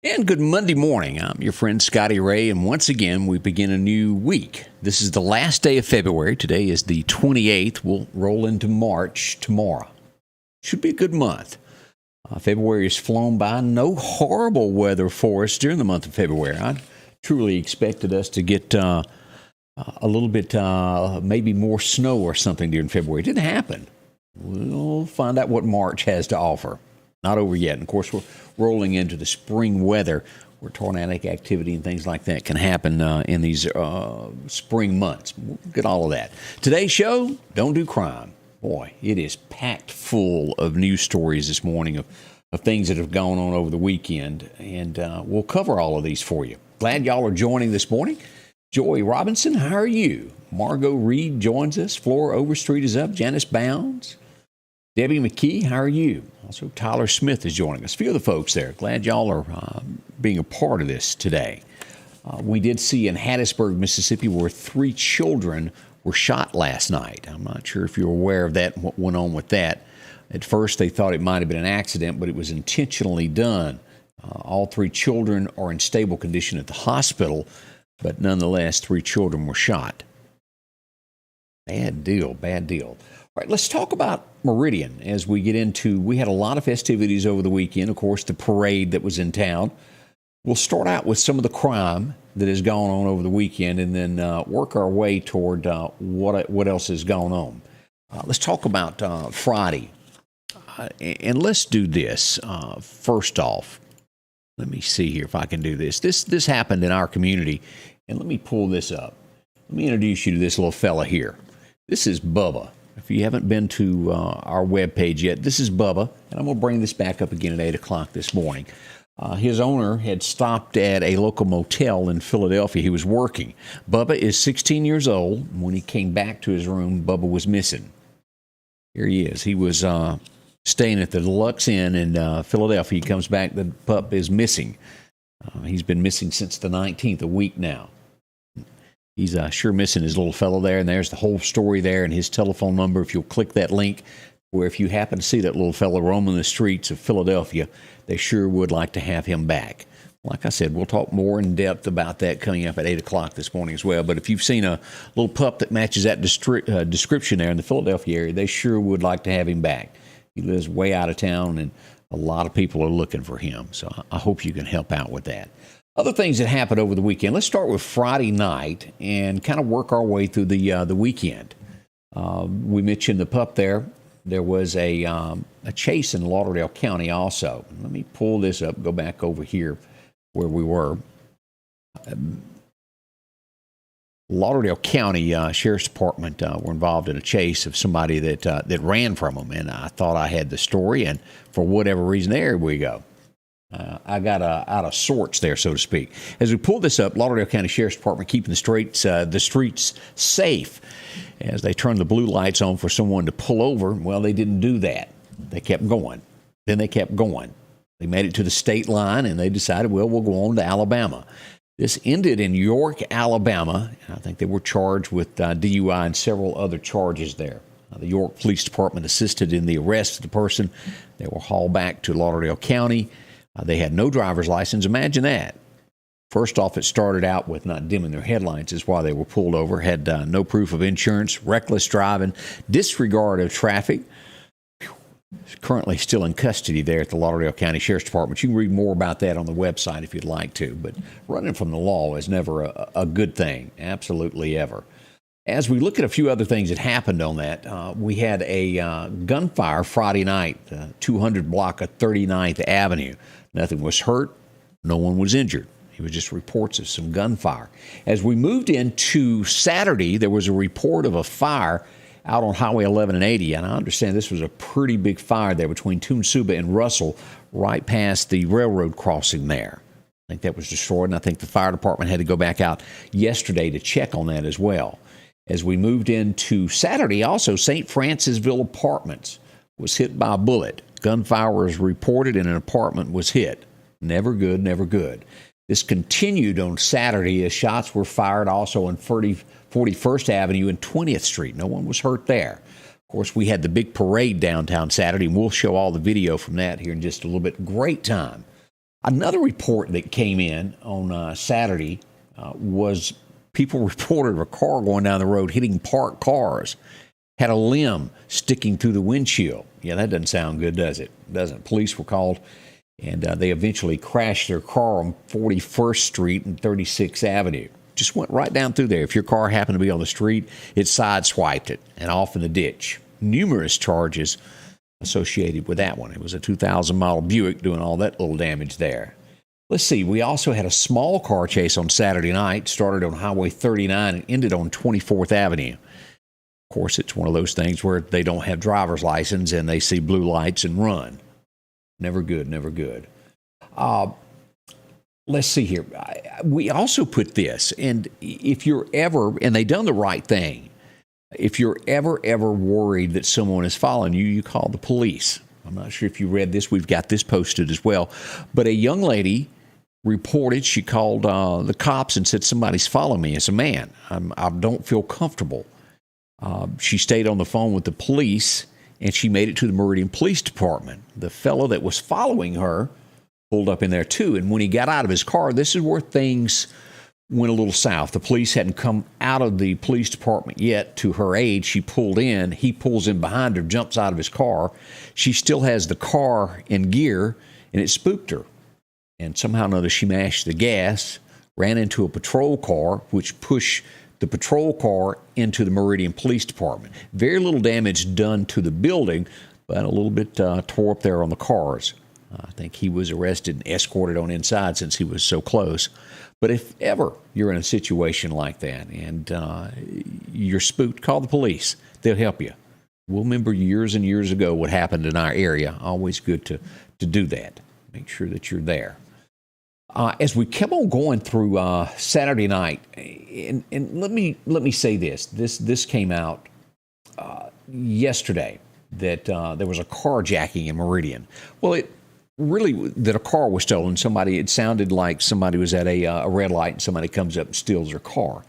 And good Monday morning. I'm your friend Scotty Ray, and once again, we begin a new week. This is the last day of February. Today is the 28th. We'll roll into March tomorrow. Should be a good month. February has flown by. No horrible weather for us during the month of February. I truly expected us to get a little bit, maybe more snow or something during February. It didn't happen. We'll find out what March has to offer. Not over yet. And, of course, we're rolling into the spring weather where tornadic activity and things like that can happen in these spring months. We'll get all of that. Today's show, Don't Do Crime. Boy, it is packed full of news stories this morning of things that have gone on over the weekend. And we'll cover all of these for you. Glad y'all are joining this morning. Joy Robinson, how are you? Margot Reed joins us. Flora Overstreet is up. Janice Bounds. Debbie McKee, how are you? Also, Tyler Smith is joining us. A few of the folks there. Glad y'all are being a part of this today. We did see in Hattiesburg, Mississippi, where 3 children were shot last night. I'm not sure if you're aware of that and what went on with that. At first, they thought it might have been an accident, but it was intentionally done. All 3 children are in stable condition at the hospital, but nonetheless, 3 children were shot. Bad deal, bad deal. All right, let's talk about Meridian as we get into, we had a lot of festivities over the weekend, of course, the parade that was in town. We'll start out with some of the crime that has gone on over the weekend and then work our way toward what else has gone on. Let's talk about Friday. And let's do this. First off, let me see here if I can do this. This happened in our community, and let me pull this up. Let me introduce you to this little fella here. This is Bubba. If you haven't been to our webpage yet, this is Bubba, and I'm going to bring this back up again at 8 o'clock this morning. His owner had stopped at a local motel in Philadelphia. He was working. Bubba is 16 years old. When he came back to his room, Bubba was missing. Here he is. He was staying at the Deluxe Inn in Philadelphia. He comes back. The pup is missing. He's been missing since the 19th, a week now. He's sure missing his little fellow there, and there's the whole story there and his telephone number. If you'll click that link, where if you happen to see that little fellow roaming the streets of Philadelphia, they sure would like to have him back. Like I said, we'll talk more in depth about that coming up at 8 o'clock this morning as well. But if you've seen a little pup that matches that description there in the Philadelphia area, they sure would like to have him back. He lives way out of town, and a lot of people are looking for him. So I hope you can help out with that. Other things that happened over the weekend. Let's start with Friday night and kind of work our way through the weekend. We mentioned the pup there. There was a chase in Lauderdale County also. Let me pull this up, go back over here where we were. Lauderdale County Sheriff's Department were involved in a chase of somebody that ran from them, and I thought I had the story, and for whatever reason, there we go. I got out of sorts there, so to speak. As we pull this up, Lauderdale County Sheriff's Department keeping the streets safe as they turned the blue lights on for someone to pull over. Well, they didn't do that. They kept going. Then they kept going. They made it to the state line, and they decided, well, we'll go on to Alabama. This ended in York, Alabama. I think they were charged with DUI and several other charges there. The York Police Department assisted in the arrest of the person. They were hauled back to Lauderdale County. They had no driver's license. Imagine that. First off, it started out with not dimming their headlights is why they were pulled over, had no proof of insurance, reckless driving, disregard of traffic. Currently still in custody there at the Lauderdale County Sheriff's Department. You can read more about that on the website if you'd like to. But running from the law is never a good thing, absolutely ever. As we look at a few other things that happened on that, we had a gunfire Friday night, 200 block of 39th Avenue. Nothing was hurt. No one was injured. It was just reports of some gunfire. As we moved into Saturday, there was a report of a fire out on Highway 11 and 80. And I understand this was a pretty big fire there between Toonsuba and Russell, right past the railroad crossing there. I think that was destroyed, and I think the fire department had to go back out yesterday to check on that as well. As we moved into Saturday, also, St. Francisville Apartments was hit by a bullet. Gunfire was reported and an apartment was hit. Never good, never good. This continued on Saturday as shots were fired also on 41st Avenue and 20th Street. No one was hurt there. Of course, we had the big parade downtown Saturday, and we'll show all the video from that here in just a little bit. Great time. Another report that came in on Saturday was people reported a car going down the road hitting parked cars, had a limb sticking through the windshield. Yeah, that doesn't sound good, does it? Doesn't. Police were called, and they eventually crashed their car on 41st Street and 36th Avenue. Just went right down through there. If your car happened to be on the street, it sideswiped it and off in the ditch. Numerous charges associated with that one. It was a 2000 model Buick doing all that little damage there. Let's see. We also had a small car chase on Saturday night, started on Highway 39 and ended on 24th Avenue. Of course, it's one of those things where they don't have driver's license and they see blue lights and run. Never good, never good. Let's see here. We also put this, and if you're ever, and they done the right thing, if you're ever worried that someone is following you, you call the police. I'm not sure if you read this. We've got this posted as well. But a young lady reported, she called the cops and said, somebody's following me. It's a man. I don't feel comfortable. She stayed on the phone with the police, and she made it to the Meridian Police Department. The fellow that was following her pulled up in there too. And when he got out of his car, this is where things went a little south. The police hadn't come out of the police department yet to her aid. She pulled in. He pulls in behind her, jumps out of his car. She still has the car in gear, and it spooked her. And somehow or another, she mashed the gas, ran into a patrol car, which pushed the patrol car into the Meridian Police Department. Very little damage done to the building, but a little bit tore up there on the cars. I think he was arrested and escorted on inside since he was so close. But if ever you're in a situation like that and you're spooked, call the police. They'll help you. We'll remember years and years ago what happened in our area. Always good to do that. Make sure that you're there. As we kept on going through Saturday night, and let me say this. This came out yesterday that there was a carjacking in Meridian. Well, it really that a car was stolen. It sounded like somebody was at a red light and somebody comes up and steals their car.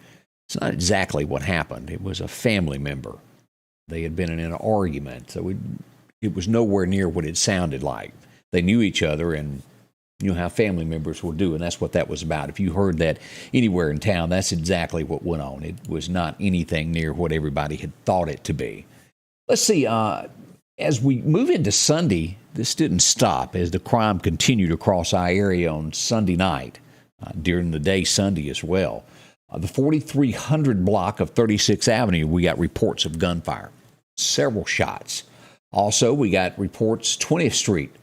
It's not exactly what happened. It was a family member. They had been in an argument, so it was nowhere near what it sounded like. They knew each other and knew how family members will do, and that's what that was about. If you heard that anywhere in town, that's exactly what went on. It was not anything near what everybody had thought it to be. Let's see. As we move into Sunday, this didn't stop as the crime continued across our area on Sunday night, during the day Sunday as well. The 4300 block of 36th Avenue, we got reports of gunfire, several shots. Also, we got reports 20th Street,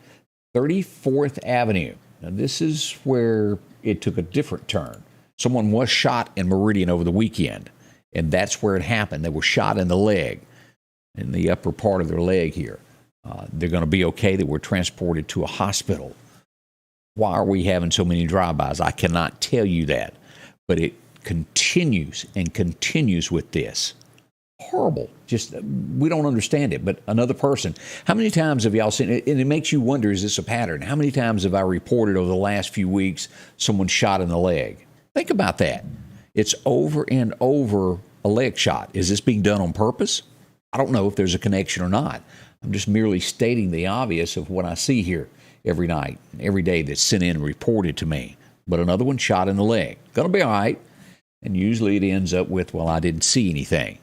34th Avenue. Now, this is where it took a different turn. Someone was shot in Meridian over the weekend, and that's where it happened. They were shot in the leg, in the upper part of their leg here. They're going to be okay. They were transported to a hospital. Why are we having so many drive-bys? I cannot tell you that, but it continues and continues with this. Horrible. Just, we don't understand it. But another person, how many times have y'all seen it? And it makes you wonder, is this a pattern? How many times have I reported over the last few weeks someone shot in the leg? Think about that. It's over and over a leg shot. Is this being done on purpose? I don't know if there's a connection or not. I'm just merely stating the obvious of what I see here every night, every day that's sent in and reported to me. But another one shot in the leg. Going to be all right. And usually it ends up with, well, I didn't see anything.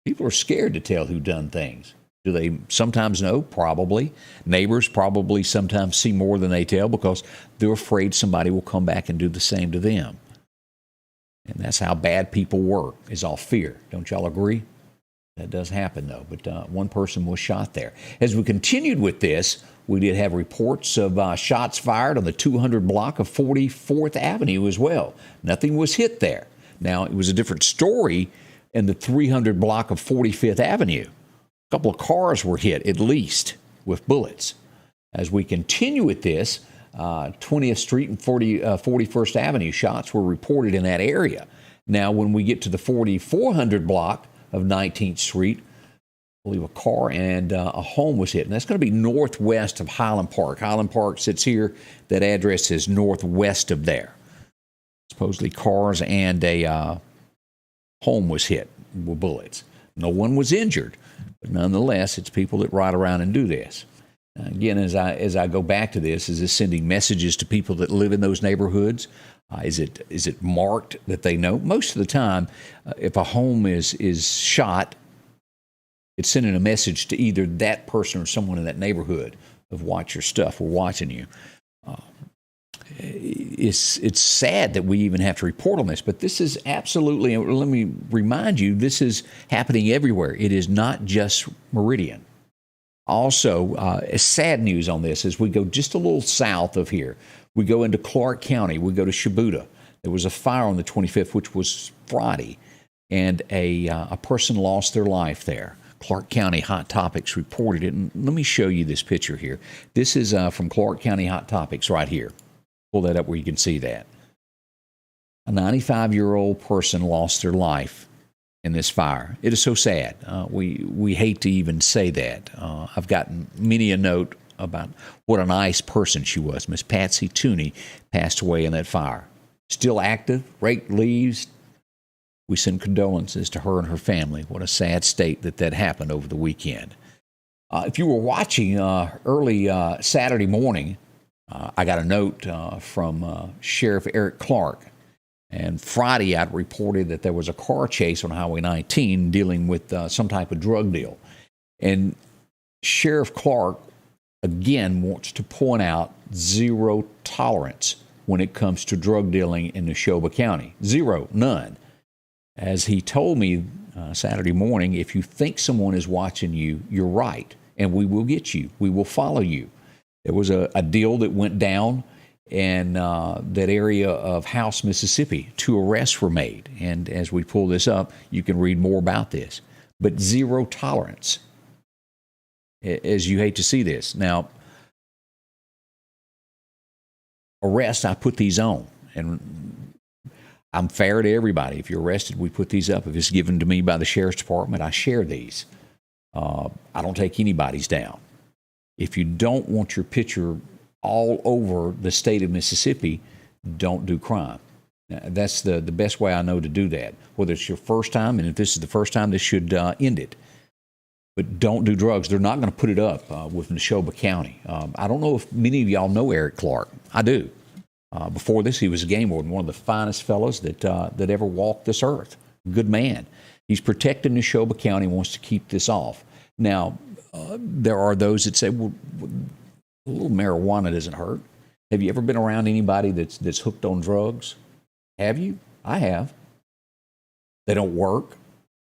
People are scared to tell who done things. Do they sometimes know? Probably. Neighbors probably sometimes see more than they tell because they're afraid somebody will come back and do the same to them. And that's how bad people work, is all fear. Don't y'all agree? That does happen, though. But one person was shot there. As we continued with this, we did have reports of shots fired on the 200 block of 44th Avenue as well. Nothing was hit there. Now, it was a different story in the 300 block of 45th Avenue. A couple of cars were hit, at least, with bullets. As we continue with this, 20th Street and 41st Avenue shots were reported in that area. Now, when we get to the 4400 block of 19th Street, I believe a car and a home was hit. And that's going to be northwest of Highland Park. Highland Park sits here. That address is northwest of there. Supposedly cars and a home was hit with bullets. No one was injured. But nonetheless, it's people that ride around and do this. Again, as I go back to this, is this sending messages to people that live in those neighborhoods? Is it marked that they know? Most of the time, if a home is shot, it's sending a message to either that person or someone in that neighborhood of watch your stuff. We're watching you. It's sad that we even have to report on this, but this is absolutely, let me remind you, this is happening everywhere. It is not just Meridian. Also, sad news on this is we go just a little south of here. We go into Clarke County. We go to Shibuda. There was a fire on the 25th, which was Friday, and a person lost their life there. Clarke County Hot Topics reported it. And let me show you this picture here. This is from Clarke County Hot Topics right here. Pull that up where you can see that. A 95-year-old person lost their life in this fire. It is so sad. We hate to even say that. I've gotten many a note about what a nice person she was. Miss Patsy Tooney passed away in that fire. Still active, raked leaves. We send condolences to her and her family. What a sad state that happened over the weekend. If you were watching early Saturday morning, I got a note from Sheriff Eric Clarke. And Friday, I reported that there was a car chase on Highway 19 dealing with some type of drug deal. And Sheriff Clarke, again, wants to point out zero tolerance when it comes to drug dealing in Neshoba County. Zero, none. As he told me Saturday morning, if you think someone is watching you, you're right, and we will get you. We will follow you. There was a deal that went down in that area of House, Mississippi. 2 arrests were made. And as we pull this up, you can read more about this. But zero tolerance, as you hate to see this. Now, arrests, I put these on. And I'm fair to everybody. If you're arrested, we put these up. If it's given to me by the Sheriff's Department, I share these. I don't take anybody's down. If you don't want your picture all over the state of Mississippi, don't do crime. That's the best way I know to do that. Whether it's your first time, and if this is the first time, this should end it. But don't do drugs. They're not going to put it up with Neshoba County. I don't know if many of y'all know Eric Clarke. I do. Before this, he was a game warden, one of the finest fellows that ever walked this earth. Good man. He's protecting Neshoba County, wants to keep this off. Now, there are those that say, well, a little marijuana doesn't hurt. Have you ever been around anybody that's hooked on drugs? Have you? I have. They don't work.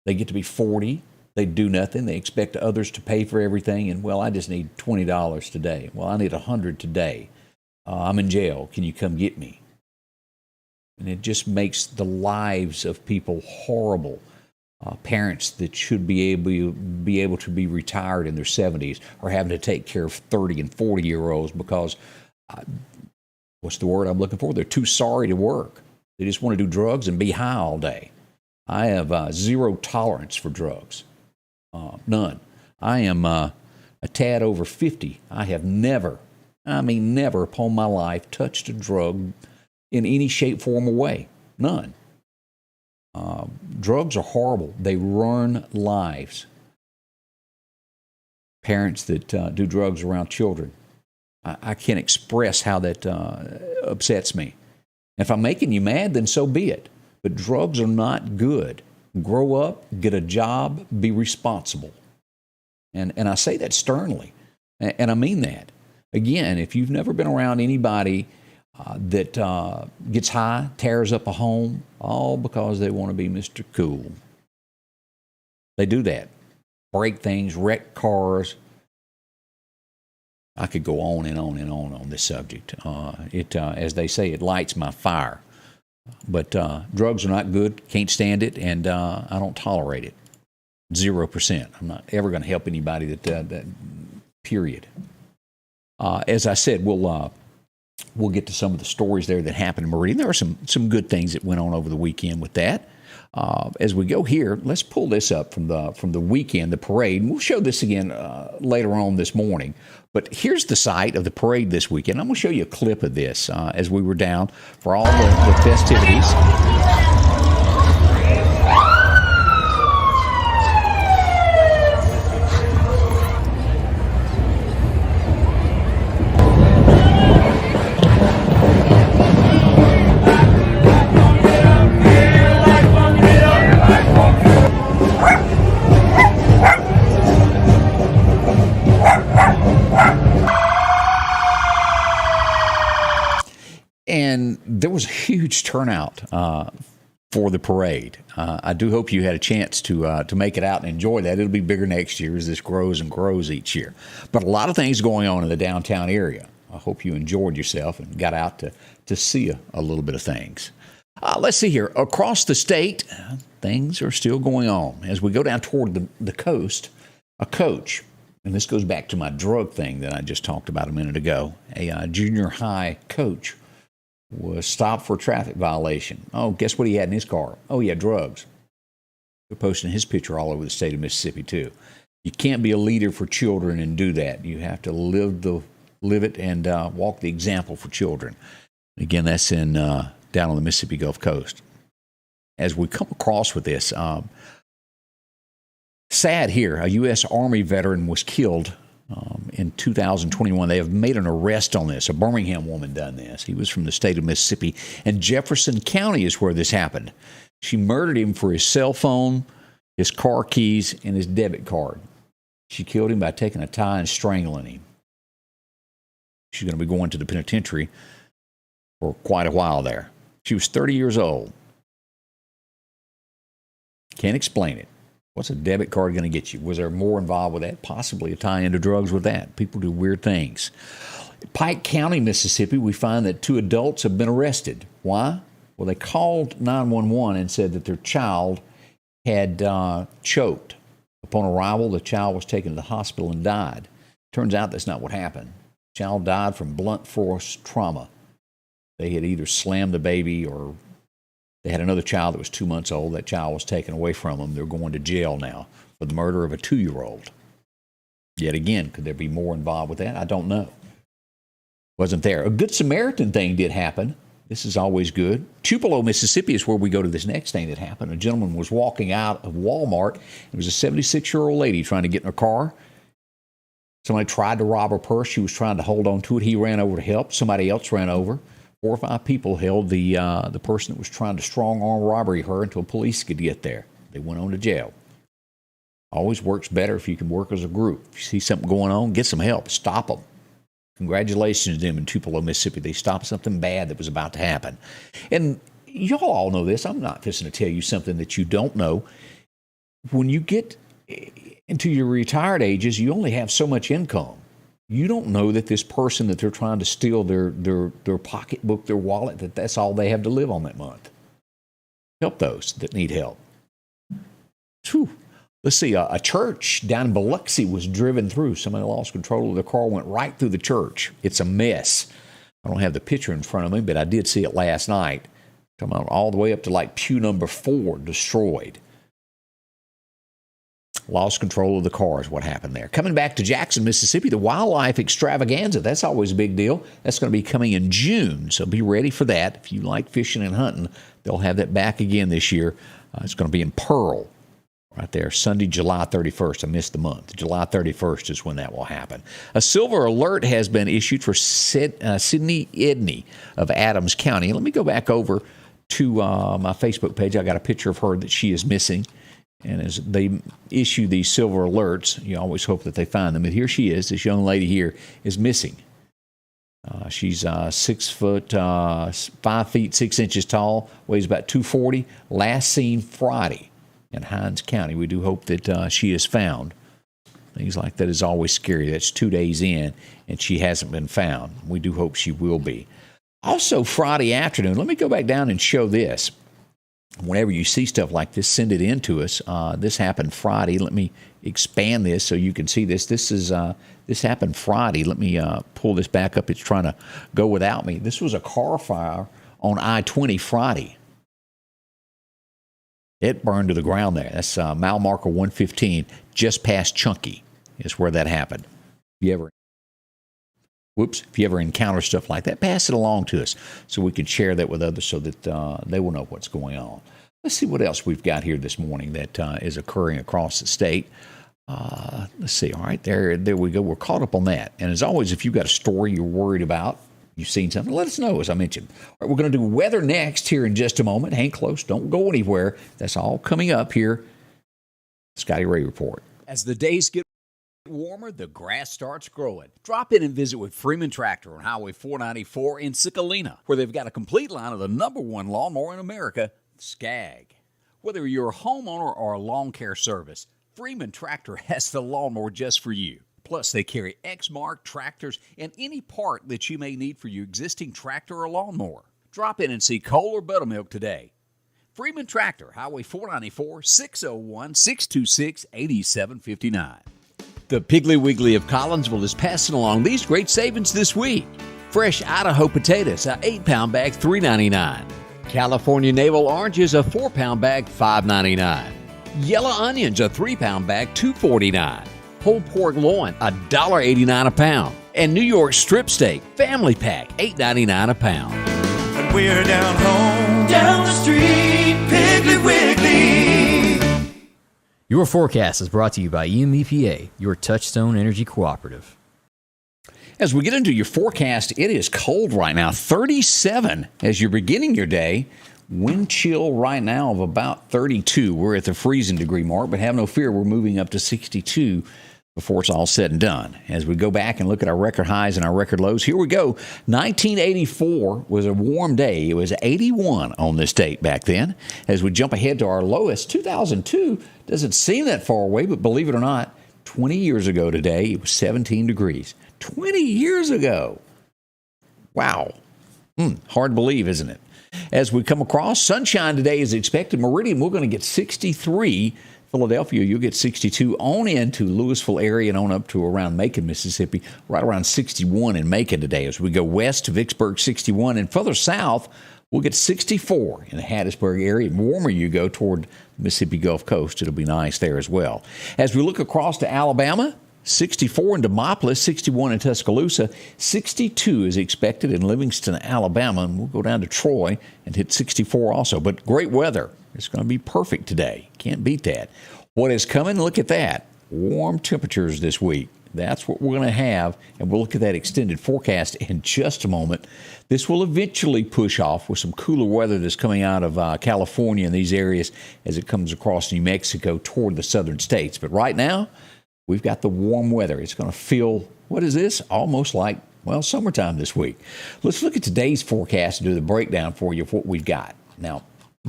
They get to be 40. They do nothing. They expect others to pay for everything. And, well, I just need $20 today. Well, I need $100 today. I'm in jail. Can you come get me? And it just makes the lives of people horrible. Parents that should be able to be retired in their 70s are having to take care of 30 and 40-year-olds because, what's the word I'm looking for? They're too sorry to work. They just want to do drugs and be high all day. I have zero tolerance for drugs. None. I am a tad over 50. I have never upon my life touched a drug in any shape, form, or way. None. Drugs are horrible. They ruin lives. Parents that do drugs around children. I can't express how that upsets me. If I'm making you mad, then so be it. But drugs are not good. Grow up, get a job, be responsible. And I say that sternly. And I mean that. Again, if you've never been around anybody that gets high, tears up a home, all because they want to be Mr. Cool. They do that. Break things, wreck cars. I could go on and on and on this subject. As they say, it lights my fire. But drugs are not good, can't stand it, and I don't tolerate it. 0%. I'm not ever going to help anybody that period. As I said, we'll get to some of the stories there that happened in Meridian. There are some good things that went on over the weekend with that. As we go here, let's pull this up from the weekend, the parade. And we'll show this again later on this morning. But here's the site of the parade this weekend. I'm going to show you a clip of this as we were down for all the festivities. turnout for the parade. I do hope you had a chance to make it out and enjoy that. It'll be bigger next year as this grows and grows each year. But a lot of things going on in the downtown area. I hope you enjoyed yourself and got out to see a little bit of things. Let's see here. Across the state, things are still going on. As we go down toward the coast, a coach, and this goes back to my drug thing that I just talked about a minute ago, a junior high coach was stopped for a traffic violation. Oh, guess what he had in his car? Oh, he had drugs. They're posting his picture all over the state of Mississippi, too. You can't be a leader for children and do that. You have to live it and walk the example for children. Again, that's in down on the Mississippi Gulf Coast. As we come across with this, sad here, a U.S. Army veteran was killed in 2021. They have made an arrest on this. A Birmingham woman done this. He was from the state of Mississippi, and Jefferson County is where this happened. She murdered him for his cell phone, his car keys, and his debit card. She killed him by taking a tie and strangling him. She's going to be going to the penitentiary for quite a while there. She was 30 years old. Can't explain it. What's a debit card going to get you? Was there more involved with that? Possibly a tie into drugs with that. People do weird things. Pike County, Mississippi, we find that 2 adults have been arrested. Why? Well, they called 911 and said that their child had choked. Upon arrival, the child was taken to the hospital and died. Turns out that's not what happened. The child died from blunt force trauma. They had either slammed the baby or they had another child that was 2 months old. That child was taken away from them. They're going to jail now for the murder of a 2-year-old. Yet again, could there be more involved with that? I don't know. Wasn't there. A Good Samaritan thing did happen. This is always good. Tupelo, Mississippi is where we go to this next thing that happened. A gentleman was walking out of Walmart. It was a 76-year-old lady trying to get in her car. Somebody tried to rob her purse. She was trying to hold on to it. He ran over to help. Somebody else ran over. 4 or 5 people held the person that was trying to strong-arm robbery her until police could get there. They went on to jail. Always works better if you can work as a group. If you see something going on, get some help. Stop them. Congratulations to them in Tupelo, Mississippi. They stopped something bad that was about to happen. And y'all all know this. I'm not fixing to tell you something that you don't know. When you get into your retired ages, you only have so much income. You don't know that this person that they're trying to steal their pocketbook, their wallet, that's all they have to live on that month. Help those that need help. Whew. Let's see, a church down in Biloxi was driven through. Somebody lost control of the car, went right through the church. It's a mess. I don't have the picture in front of me, but I did see it last night. Come on, all the way up to like pew number 4 destroyed. Lost control of the car is what happened there. Coming back to Jackson, Mississippi, the Wildlife Extravaganza. That's always a big deal. That's going to be coming in June, so be ready for that. If you like fishing and hunting, they'll have that back again this year. It's going to be in Pearl right there, Sunday, July 31st. I missed the month. July 31st is when that will happen. A silver alert has been issued for Sydney Edney of Adams County. Let me go back over to my Facebook page. I got a picture of her that she is missing. And as they issue these silver alerts, you always hope that they find them. But here she is. This young lady here is missing. She's 6 foot, 5 feet, 6 inches tall, weighs about 240. Last seen Friday in Hinds County. We do hope that she is found. Things like that is always scary. That's 2 days in, and she hasn't been found. We do hope she will be. Also, Friday afternoon, let me go back down and show this. Whenever you see stuff like this, send it in to us. This happened Friday. Let me expand this so you can see this. This happened Friday. Let me pull this back up. It's trying to go without me. This was a car fire on I-20 Friday. It burned to the ground there. That's mile marker 115, just past Chunky is where that happened. If you ever encounter stuff like that, pass it along to us so we can share that with others so that they will know what's going on. Let's see what else we've got here this morning that is occurring across the state. Let's see. All right, there we go. We're caught up on that. And as always, if you've got a story you're worried about, you've seen something, let us know, as I mentioned. All right, we're going to do weather next here in just a moment. Hang close. Don't go anywhere. That's all coming up here. Scotty Ray Report. As the days get Warmer, the grass starts growing. Drop in and visit with Freeman Tractor on Highway 494 in Cicalina, where they've got a complete line of the #1 lawnmower in America, Skag. Whether you're a homeowner or a lawn care service, Freeman Tractor has the lawnmower just for you. Plus, they carry Exmark tractors and any part that you may need for your existing tractor or lawnmower. Drop in and see Cole or Buttermilk today. Freeman Tractor, Highway 494, 601-626-8759. The Piggly Wiggly of Collinsville is passing along these great savings this week. Fresh Idaho potatoes, a 8-pound bag, $3.99. California navel oranges, a 4-pound bag, $5.99. Yellow onions, a 3-pound bag, $2.49. Whole pork loin, $1.89 a pound. And New York strip steak, family pack, $8.99 a pound. When we're down home, down the street, Piggly Wiggly. Your forecast is brought to you by EMEPA, your Touchstone Energy Cooperative. As we get into your forecast, it is cold right now, 37 as you're beginning your day. Wind chill right now of about 32. We're at the freezing degree mark, but have no fear, we're moving up to 62 before it's all said and done. As we go back and look at our record highs and our record lows, here we go. 1984 was a warm day. It was 81 on this date back then. As we jump ahead to our lowest, 2002 doesn't seem that far away, but believe it or not, 20 years ago today, it was 17 degrees. 20 years ago. Wow. Hard to believe, isn't it? As we come across, sunshine today is expected. Meridian, we're going to get 63. Philadelphia, you'll get 62 on into Louisville area and on up to around Macon, Mississippi, right around 61 in Macon today. As we go west to Vicksburg, 61, and further south, we'll get 64 in the Hattiesburg area. The warmer you go toward the Mississippi Gulf Coast, it'll be nice there as well. As we look across to Alabama, 64 in Demopolis, 61 in Tuscaloosa, 62 is expected in Livingston, Alabama, and we'll go down to Troy and hit 64 also. But great weather. It's going to be perfect today. Can't beat that. What is coming? Look at that. Warm temperatures this week. That's what we're going to have, and we'll look at that extended forecast in just a moment. This will eventually push off with some cooler weather that's coming out of California and these areas as it comes across New Mexico toward the southern states. But right now, we've got the warm weather. It's going to feel, what is this? Almost like, well, summertime this week. Let's look at today's forecast and do the breakdown for you of what we've got. Now,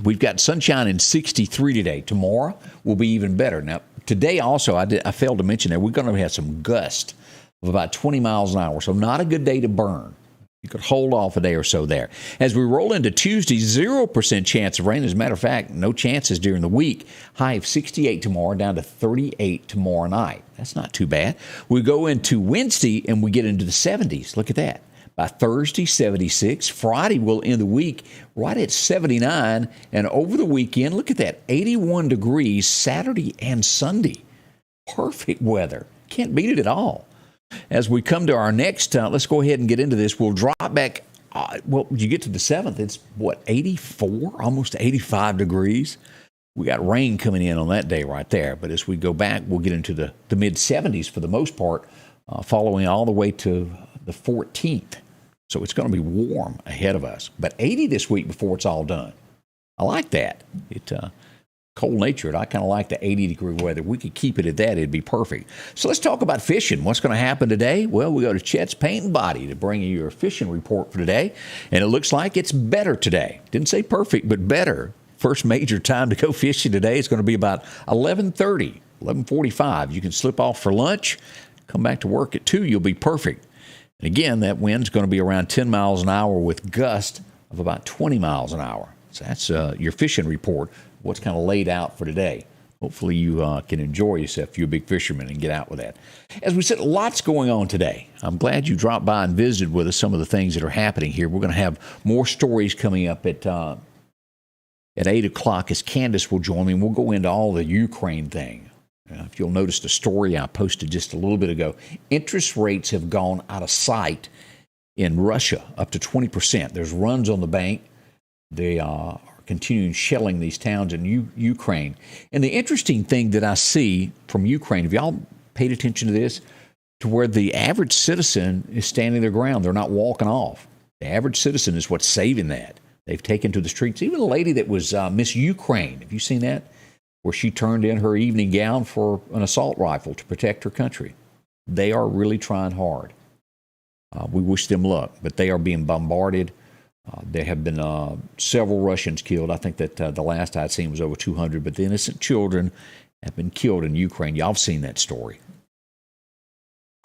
we've got sunshine in 63 today. Tomorrow will be even better. Now, today also, I failed to mention that we're going to have some gusts of about 20 miles an hour, so not a good day to burn. You could hold off a day or so there. As we roll into Tuesday, 0% chance of rain. As a matter of fact, no chances during the week. High of 68 tomorrow, down to 38 tomorrow night. That's not too bad. We go into Wednesday, and we get into the 70s. Look at that. By Thursday, 76. Friday, we'll end the week right at 79. And over the weekend, look at that, 81 degrees Saturday and Sunday. Perfect weather. Can't beat it at all. As we come to our next, let's go ahead and get into this. We'll drop back, you get to the 7th, it's 84, almost 85 degrees. We got rain coming in on that day right there. But as we go back, we'll get into the mid-70s for the most part, following all the way to the 14th. So it's going to be warm ahead of us. But 80 this week before it's all done. I like that. Cold-natured. I kind of like the 80-degree weather. We could keep it at that. It'd be perfect. So let's talk about fishing. What's going to happen today? Well, we go to Chet's Paint and Body to bring you your fishing report for today. And it looks like it's better today. Didn't say perfect, but better. First major time to go fishing today is going to be about 11:30, 11:45. You can slip off for lunch, come back to work at 2. You'll be perfect. And again, that wind's going to be around 10 miles an hour with gusts of about 20 miles an hour. So that's your fishing report, what's kind of laid out for today. Hopefully you can enjoy yourself if you're a big fisherman and get out with that. As we said, lots going on today. I'm glad you dropped by and visited with us some of the things that are happening here. We're going to have more stories coming up at 8 o'clock as Candace will join me, and we'll go into all the Ukraine thing. If you'll notice the story I posted just a little bit ago, interest rates have gone out of sight in Russia, up to 20%. There's runs on the bank. They are continuing shelling these towns in Ukraine. And the interesting thing that I see from Ukraine, have y'all paid attention to this, to where the average citizen is standing their ground. They're not walking off. The average citizen is what's saving that. They've taken to the streets. Even a lady that was Miss Ukraine, have you seen that? Where she turned in her evening gown for an assault rifle to protect her country. They are really trying hard. We wish them luck, but they are being bombarded. There have been several Russians killed. I think that the last I'd seen was over 200, but the innocent children have been killed in Ukraine. Y'all have seen that story.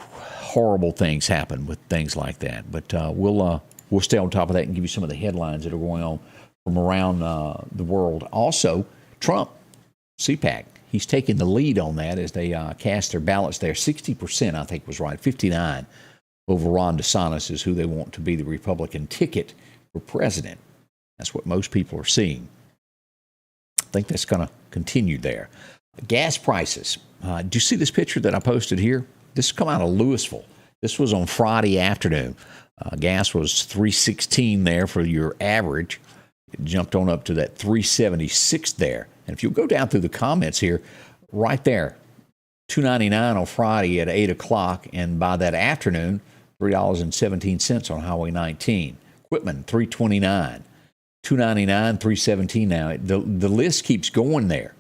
Horrible things happen with things like that, but we'll stay on top of that and give you some of the headlines that are going on from around the world. Also, Trump, CPAC, he's taking the lead on that as they cast their ballots there. 60%, I think was right, 59 over Ron DeSantis is who they want to be the Republican ticket for president. That's what most people are seeing. I think that's going to continue there. Gas prices. Do you see this picture that I posted here? This come out of Louisville. This was on Friday afternoon. Gas was $3.16 there for your average. It jumped on up to that $3.76 there. And if you'll go down through the comments here, right there, $2.99 on Friday at 8 o'clock, and by that afternoon, $3.17 on Highway 19. Equipment, $3.29. $2.99, $3.17 now. The list keeps going there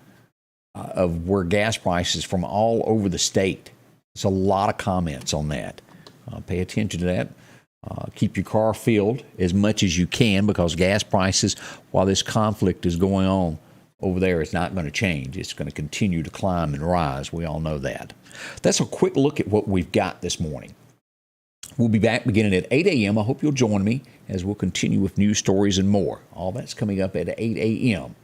of where gas prices from all over the state. There's a lot of comments on that. Pay attention to that. Keep your car filled as much as you can, because gas prices, while this conflict is going on over there, is not going to change. It's going to continue to climb and rise. We all know that. That's a quick look at what we've got this morning. We'll be back beginning at 8 a.m. I hope you'll join me as we'll continue with news stories and more. All that's coming up at 8 a.m.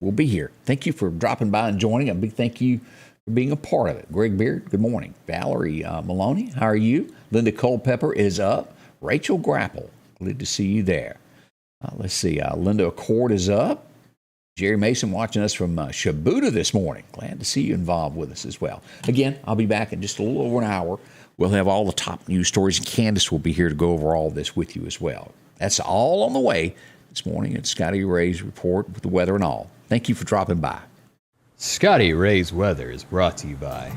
We'll be here. Thank you for dropping by and joining. A big thank you for being a part of it. Greg Beard, good morning. Valerie Maloney, how are you? Linda Culpepper is up. Rachel Grapple, glad to see you there. Let's see. Linda Accord is up. Jerry Mason watching us from Shibuya this morning. Glad to see you involved with us as well. Again, I'll be back in just a little over an hour. We'll have all the top news stories, and Candace will be here to go over all this with you as well. That's all on the way this morning at Scotty Ray's Report with the weather and all. Thank you for dropping by. Scotty Ray's Weather is brought to you by